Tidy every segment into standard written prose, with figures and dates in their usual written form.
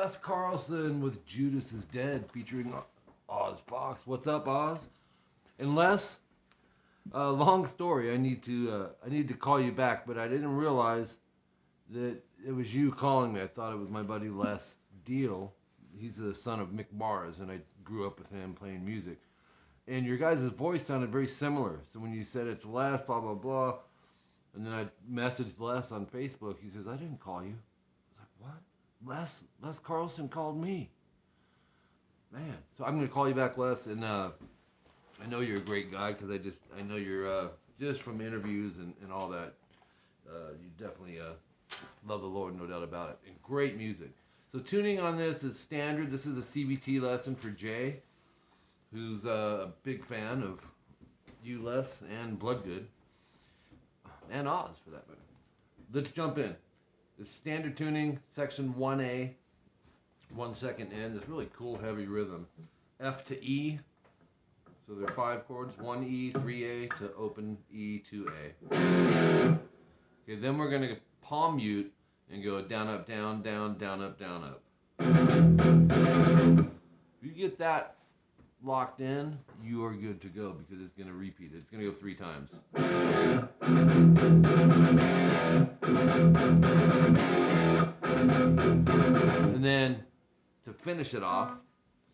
That's CARLSEN with Judas is Dead featuring Oz Fox. What's up, Oz? Unless, long story, I need to call you back, but I didn't realize that it was you calling me. I thought it was my buddy Les Deal. He's the son of Mick Mars, and I grew up with him playing music. And your guys' voice sounded very similar. So when you said it's Les, blah, blah, blah, and then I messaged Les on Facebook, he says, I didn't call you. I was like, what? Les CARLSEN called me. Man, so I'm going to call you back, Les, and I know you're a great guy because I know you're just from interviews and all that. You definitely love the Lord, no doubt about it. And great music. So tuning on this is standard. This is a CVT lesson for Jay, who's a big fan of you, Les, and Bloodgood, and Oz for that matter. Let's jump in. It's standard tuning, section 1A, 1 second in. This really cool, heavy rhythm. F to E. So there are 5 chords. 1E, 3A to open E, 2A. Okay, then we're going to palm mute and go down, up, down, down, down, up, down, up. If you get that locked in, you are good to go because it's going to repeat it. It's going to go 3 times. And then to finish it off,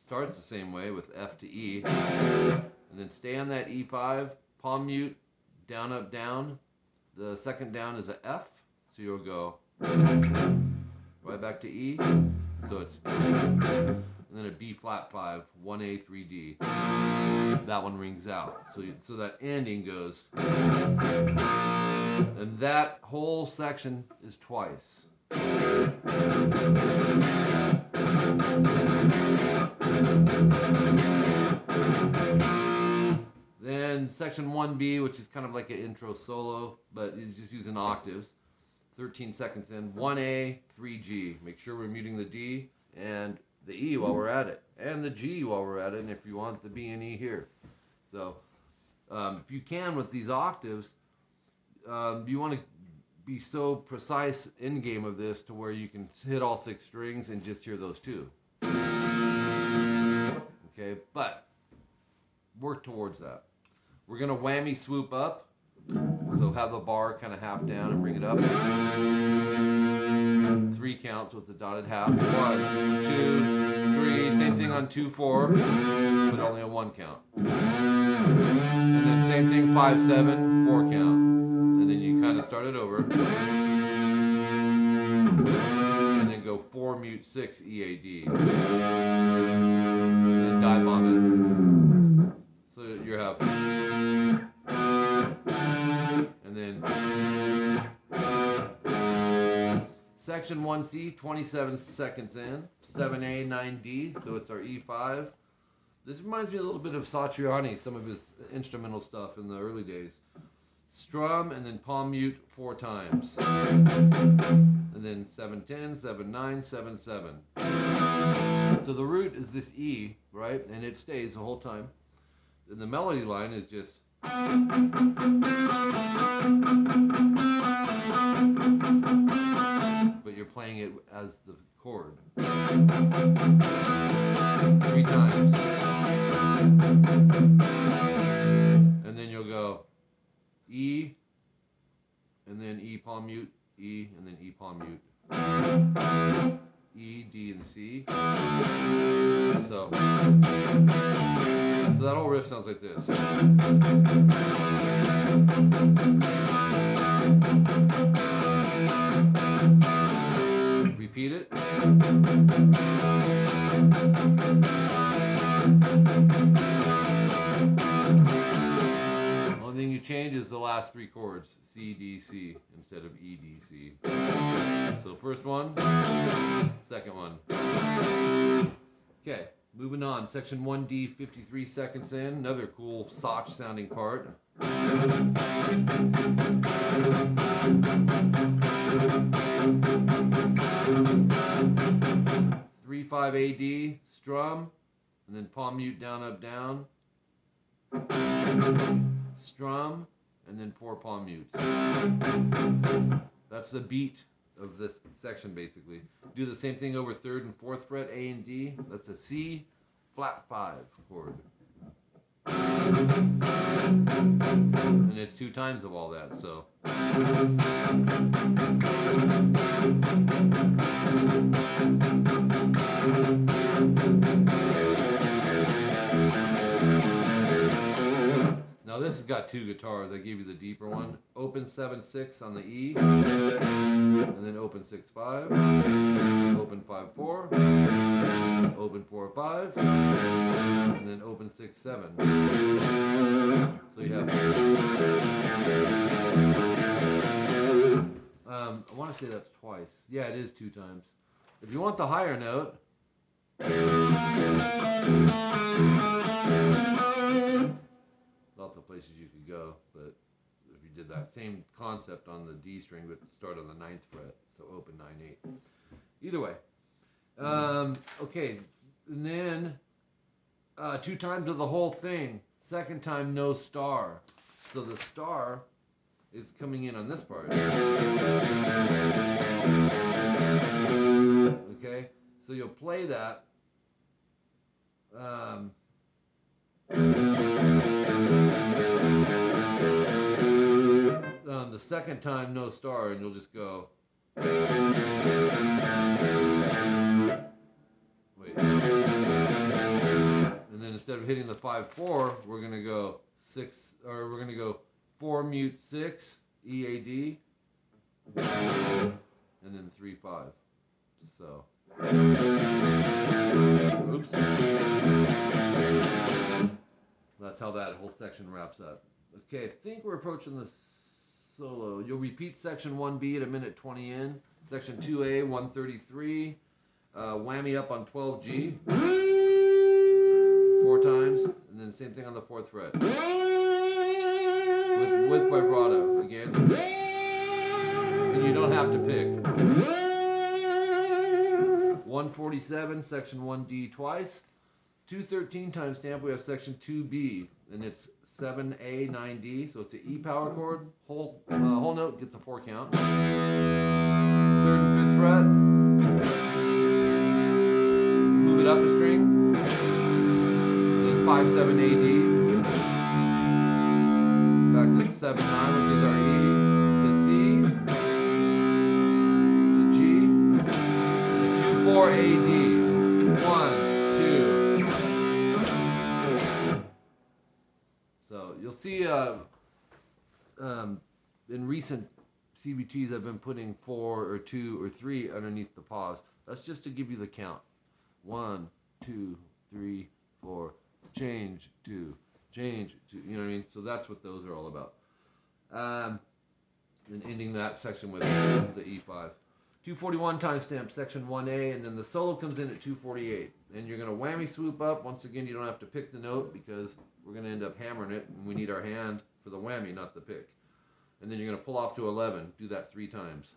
starts the same way with F to E, and then stay on that E5, palm mute, down, up, down. The second down is a F, so you'll go right back to E, so it's, and then a B flat 5, 1A, 3D. That one rings out, so that ending goes, and that whole section is twice. Then section 1B, which is kind of like an intro solo, but it's just using octaves. 13 seconds in. 1A, 3G. Make sure we're muting the D and the E while we're at it, and the G while we're at it, and if you want the B and E here. So if you can with these octaves, you want to be so precise in game of this to where you can hit all 6 strings and just hear those 2. Okay, but work towards that. We're going to whammy swoop up, so have the bar kind of half down and bring it up. 3 counts with the dotted half. 1, 2, 3. Same thing on 2, 4, but only a 1 count. And then same thing 5, 7, 4 count. And then you kind of start it over. And then go 4 mute 6 EAD. And then dive bomb it. So you have. And then section 1C, 27 seconds in. 7A, 9D, so it's our E5. This reminds me a little bit of Satriani, some of his instrumental stuff in the early days. Strum and then palm mute 4 times. And then 7-10, 7-9, 7-7. So the root is this E, right? And it stays the whole time. And the melody line is just. But you're playing it as the chord. 3 times. And then you'll go E, and then E palm mute, E, and then E palm mute. E, D, and C. So that whole riff sounds like this. Repeat it. Only thing you change is the last three chords, C, D, C, instead of E, D, C. So first one, second one. Okay, moving on. Section 1D, 53 seconds in. Another cool 𝐂𝐒 sounding part. 3/5 AD, strum, and then palm mute down, up, down. Strum, and then 4 palm mutes. That's the beat of this section, basically. Do the same thing over 3rd and 4th fret, A and D. That's a C flat 5 chord. And it's 2 times of all that, so. Now this has got 2 guitars. I gave you the deeper one. Open 7/6 on the E, and then open 6/5, open 5/4, open 4/5, and then open 6/7. So you have. I want to say that's twice. Yeah, it is 2 times. If you want the higher note. Lots of places you could go, but if you did that same concept on the D string, but start on the 9th fret, so open 9/8. Either way, okay, and then 2 times of the whole thing. Second time, no star. So the star is coming in on this part. Okay, so you'll play that. The second time, no star, and you'll just go. Wait. And then instead of hitting the 5/4, we're gonna go 6, or we're gonna go 4 mute 6 E A D, and then 3/5. So. Oops. That's how that whole section wraps up. Okay, I think we're approaching the solo. You'll repeat section 1B at 1:20 in. Section 2A, 133. Whammy up on 12G. 4 times. And then same thing on the 4th fret. With vibrato again. And you don't have to pick. 147, section 1D twice. 213 timestamp, we have section 2B, and it's 7A, 9D, so it's an E power chord. Whole note gets a 4 count. 3rd and 5th fret. Move it up a string. Then 5/7 AD. Back to 7/9, which is our E. To C. To G. To 2/4 AD. 1, 2. So you'll see in recent CBTs I've been putting 4 or 2 or 3 underneath the pause. That's just to give you the count. 1, 2, 3, 4, change 2, change 2. You know what I mean? So that's what those are all about. And ending that section with the E5. 241 timestamp, section 1A, and then the solo comes in at 248. And you're going to whammy swoop up. Once again, you don't have to pick the note because we're going to end up hammering it, and we need our hand for the whammy, not the pick. And then you're going to pull off to 11. Do that 3 times.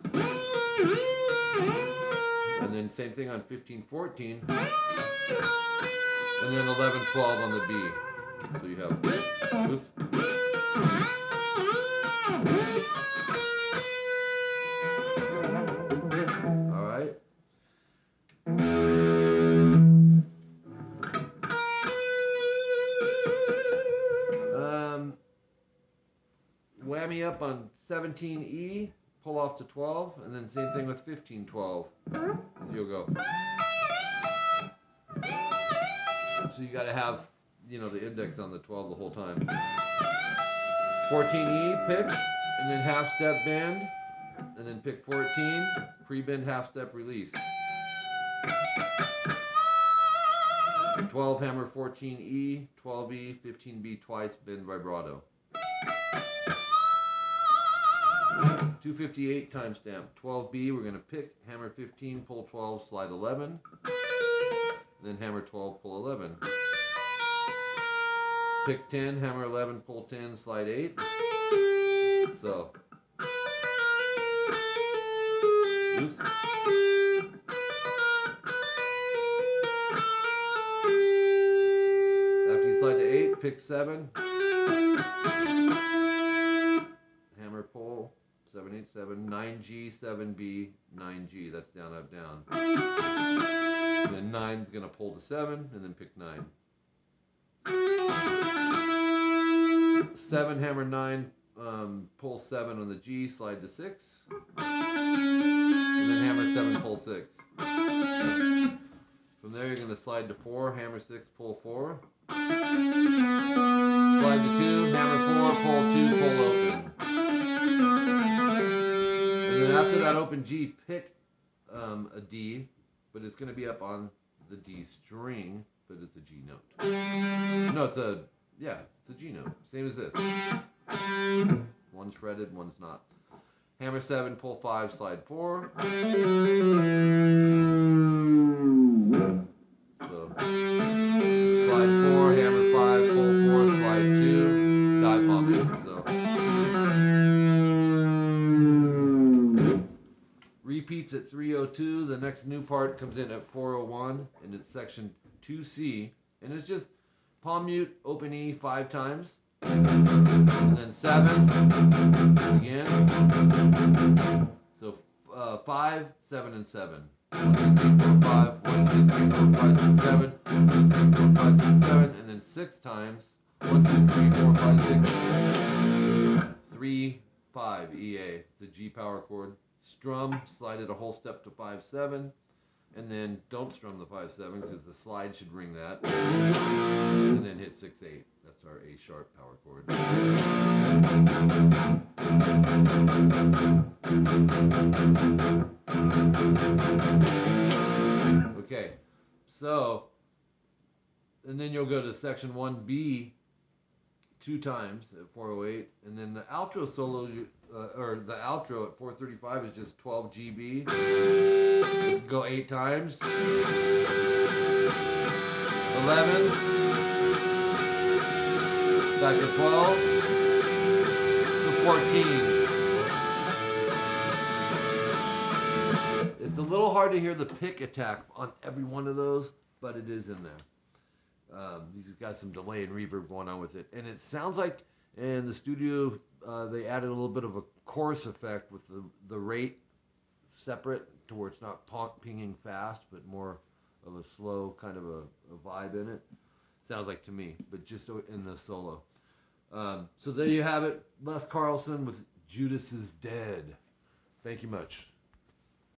And then same thing on 15-14. And then 11-12 on the B. So you have, oops. All right. Whammy up on 17E, pull off to 12, and then same thing with 15-12. You'll go. So you got to have, you know, the index on the 12 the whole time. 14E, pick, and then half step bend, and then pick 14, pre-bend half step release. 12 hammer 14E, 12E, 15B twice, bend vibrato. 258 timestamp. 12B, we're going to pick hammer 15, pull 12, slide 11. Then hammer 12, pull 11. Pick 10, hammer 11, pull 10, slide 8. So. Oops. After you slide to 8, pick 7. Hammer pull, 7, 8, 7, 9G, 7B, 9G. That's down, up, down. And then 9's going to pull to 7, and then pick 9. 7, hammer 9, pull 7 on the G, slide to 6. And then hammer 7, pull 6. From there, you're going to slide to 4, hammer 6, pull 4. Slide to 2, hammer 4, pull 2, pull open. And then after that open G, pick a D, but it's going to be up on the D string, but it's a G note. No, it's a G note, same as this. One's fretted, one's not. Hammer 7, pull 5, slide 4. So, slide 4, hammer 5, pull 4, slide 2, dive bomb it. So, repeats at 302. The next new part comes in at 401, and it's section 2C, and it's just palm mute, open E 5 times. And then 7 again. So 5, 7, and 7. 1, 2, 3, 4, 5. 1, 2, 3, 4, 5, 6, 7. 1, 2, 3, 4, 5, 6, 7. And then 6 times. 1, 2, 3, 4, 5, 6. 3, 5. EA. It's a G power chord. Strum. Slide it a whole step to 5, 7. And then don't strum the 5, 7 because the slide should ring that. And then hit 6, 8. That's our A sharp power chord. Okay, so, and then you'll go to section 1B 2 times at 408, and then the outro solo, or the outro at 435 is just 12 GB. Let's go 8 times. 11s. Back to 12s. To 14s. It's a little hard to hear the pick attack on every one of those, but it is in there. He's got some delay and reverb going on with it. And it sounds like in the studio they added a little bit of a chorus effect with the rate separate to where it's not pinging fast, but more of a slow kind of a vibe in it. Sounds like to me, but just in the solo. So there you have it. Les Carlsen with Judas is Dead. Thank you much.